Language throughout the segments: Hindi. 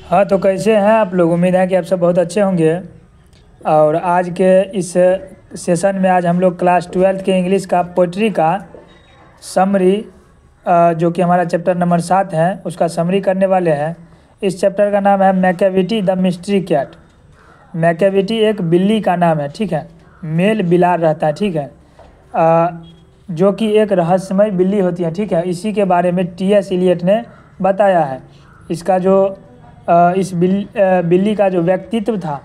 हाँ, तो कैसे हैं आप लोग। उम्मीद है कि आप सब बहुत अच्छे होंगे। और आज के इस सेशन में आज हम लोग क्लास 12th के इंग्लिश का पोइट्री का समरी जो कि हमारा चैप्टर नंबर 7 है उसका समरी करने वाले हैं। इस चैप्टर का नाम है Macavity the mystery cat. Macavity एक बिल्ली का नाम है, ठीक है, मेल बिलार रहता है, ठीक है, जो कि एक रहस्यमय बिल्ली होती है, ठीक है। इसी के बारे में टी.एस. इलियट ने बताया है। इसका जो इस बिल्ली का जो व्यक्तित्व था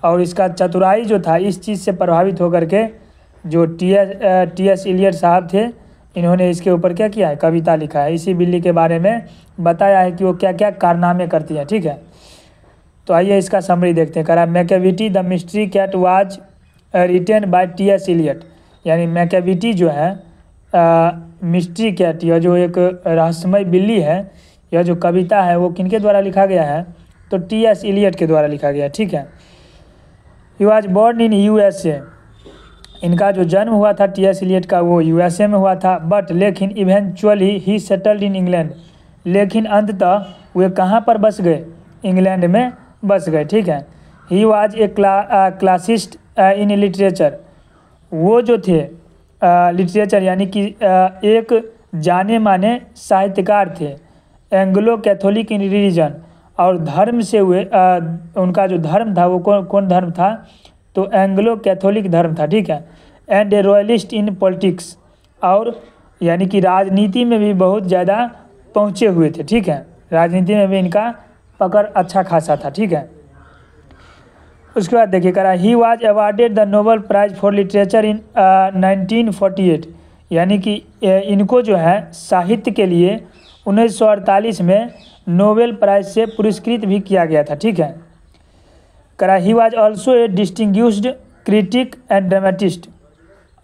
और इसका चतुराई जो था, इस चीज़ से प्रभावित होकर के जो टी.एस. इलियट साहब थे, इन्होंने इसके ऊपर क्या किया है, कविता लिखा है। इसी बिल्ली के बारे में बताया है कि वो क्या क्या कारनामे करती है, ठीक है। तो आइए इसका समरी देखते हैं। करा Macavity the mystery cat was written by T S. Eliot. यानी मैकेविटी जो है मिस्ट्री कैट, यह जो एक रहस्यमय बिल्ली है, यह जो कविता है वो किनके द्वारा लिखा गया है, तो टी.एस. इलियट के द्वारा लिखा गया है, ठीक है। He was born in USA। इनका जो जन्म हुआ था टी.एस. इलियट का वो USA में हुआ था, बट लेकिन eventually he settled in England. लेकिन अंततः वे कहाँ पर बस गए, इंग्लैंड में बस गए, ठीक है। He was a classist in literature. वो जो थे लिटरेचर यानी कि एक जाने माने साहित्यकार थे। एंग्लो कैथोलिक इन रिलीजन, और धर्म से हुए उनका जो धर्म था वो कौन धर्म था, तो एंग्लो कैथोलिक धर्म था, ठीक है। And A royalist in politics, और यानी कि राजनीति में भी बहुत ज़्यादा पहुँचे हुए थे, ठीक है। राजनीति में भी इनका पकड़ अच्छा खासा था, ठीक है। उसके बाद देखिए करा he was awarded the Nobel prize for literature in 1948। यानी कि इनको जो है साहित्य के लिए 1948 में नोबेल प्राइज़ से पुरस्कृत भी किया गया था, ठीक है। करा he was also a distinguished critic and dramatist.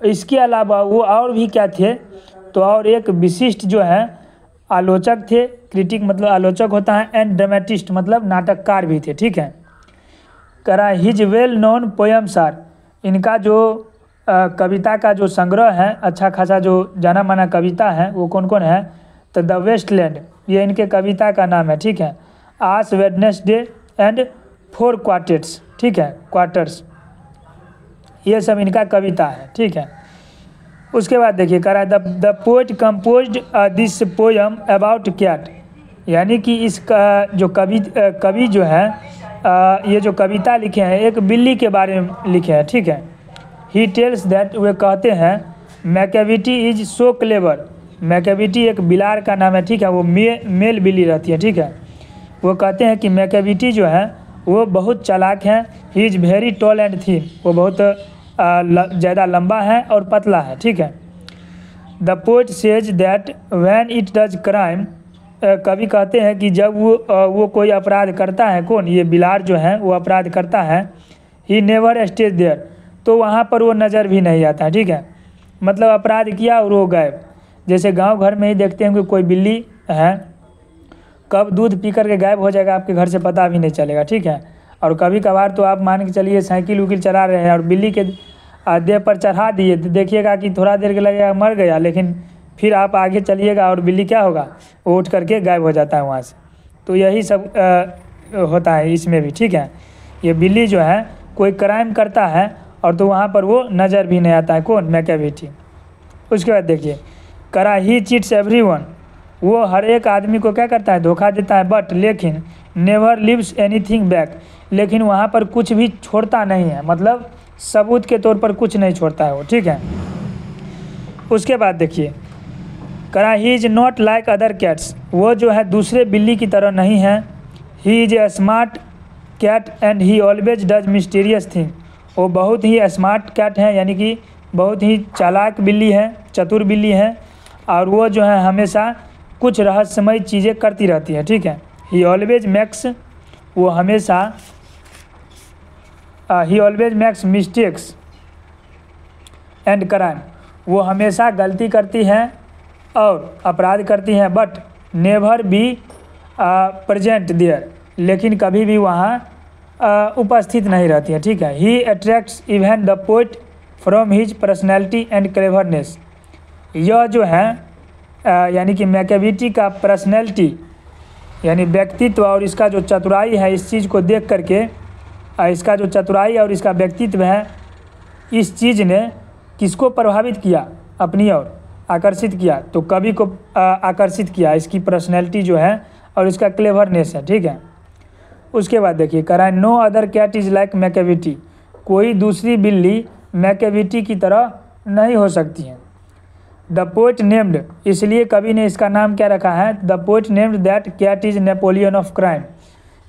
इसके अलावा वो और भी क्या थे, तो और एक विशिष्ट जो है आलोचक थे। क्रिटिक मतलब आलोचक होता है, एंड ड्रामेटिस्ट मतलब नाटककार भी थे, ठीक है। करा his well known poems are. इनका जो कविता का जो संग्रह है, अच्छा खासा जो जाना माना कविता है, वो कौन कौन है, तो द वेस्टलैंड, ये इनके कविता का नाम है, ठीक है। आस वेडनेसडे एंड 4 क्वार्टेट्स, ठीक है, क्वार्टर्स, ये सब इनका कविता है, ठीक है। उसके बाद देखिए करा the poet composed this poem about cat. यानी कि इसका जो कवि जो है ये जो कविता लिखे हैं एक बिल्ली के बारे में लिखे हैं, ठीक है। ही टेल्स दैट, वे कहते हैं Macavity is so clever. Macavity एक बिलार का नाम है, ठीक है, वो मेल बिल्ली रहती है, ठीक है। वो कहते हैं कि मैकेविटी जो है वो बहुत चालाक है। He is very tall and thin, वो बहुत ज़्यादा लंबा है और पतला है, ठीक है। The poet says that when it does crime, कवि कहते हैं कि जब वो कोई अपराध करता है, कौन, ये बिलार जो है वो अपराध करता है, ही नेवर स्टेज देयर, तो वहाँ पर वो नज़र भी नहीं आता है, ठीक है। मतलब अपराध किया और वो गायब। जैसे गांव घर में ही देखते हैं कि कोई बिल्ली है, कब दूध पी कर के गायब हो जाएगा आपके घर से पता भी नहीं चलेगा, ठीक है। और कभी कभार तो आप मान के चलिए साइकिल उकिल चला रहे हैं और बिल्ली के देह पर चढ़ा दिए, तो देखिएगा कि थोड़ा देर के लगेगा मर गया, लेकिन फिर आप आगे चलिएगा और बिल्ली क्या होगा, वो उठ करके गायब हो जाता है वहाँ से। तो यही सब होता है इसमें भी, ठीक है। ये बिल्ली जो है कोई क्राइम करता है और तो वहाँ पर वो नज़र भी नहीं आता है, कौन, मैकेविटी। उसके बाद देखिए करा ही चीट्स एवरीवन। वो हर एक आदमी को क्या करता है, धोखा देता है, बट लेकिन नेवर लिव्स एनीथिंग बैक, लेकिन वहाँ पर कुछ भी छोड़ता नहीं है, मतलब सबूत के तौर पर कुछ नहीं छोड़ता है वो, ठीक है। उसके बाद देखिए करा he is not like other cats. वो जो है दूसरे बिल्ली की तरह नहीं है। He is a smart cat and he always does mysterious thing. वो बहुत ही स्मार्ट कैट है, यानी कि बहुत ही चालाक बिल्ली है, चतुर बिल्ली है, और वो जो है हमेशा कुछ रहस्यमय चीज़ें करती रहती है, ठीक है। ही ऑलवेज मैक्स, वो हमेशा ही always makes mistakes and crime, वो हमेशा गलती करती हैं और अपराध करती हैं, but never be present there, लेकिन कभी भी वहाँ उपस्थित नहीं रहती है, ठीक है। ही attracts even the poet from his personality and cleverness. यह जो है यानी कि मैकेविटी का पर्सनैलिटी यानी व्यक्तित्व और इसका जो चतुराई है, इस चीज़ को देख करके इसका जो चतुराई और इसका व्यक्तित्व है, इस चीज़ ने किसको प्रभावित किया, अपनी ओर आकर्षित किया, तो कवि को आकर्षित किया, इसकी पर्सनैलिटी जो है और इसका क्लेवरनेस है। ठीक है, उसके बाद देखिए कराए no other cat is like Macavity, कोई दूसरी बिल्ली मैकेविटी की तरह नहीं हो सकती है। द पोएट नेम्ड, इसलिए कवि ने इसका नाम क्या रखा है, the poet named that cat is Napoleon of crime,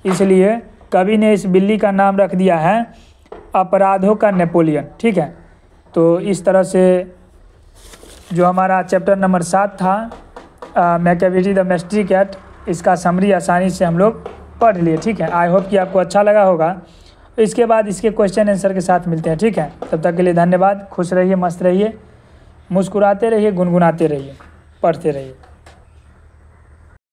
इसलिए कवि ने इस बिल्ली का नाम रख दिया है अपराधों का नेपोलियन। ठीक है, तो इस तरह से जो हमारा चैप्टर नंबर 7 था मैकेविटी द मिस्ट्री कैट, इसका समरी आसानी से हम लोग पढ़ लिए। ठीक है, आई होप कि आपको अच्छा लगा होगा। इसके बाद इसके क्वेश्चन आंसर के साथ मिलते हैं। ठीक है, तब तक के लिए धन्यवाद। खुश रहिए, मस्त रहिए, मुस्कुराते रहिए, गुनगुनाते रहिए, पढ़ते रहिए।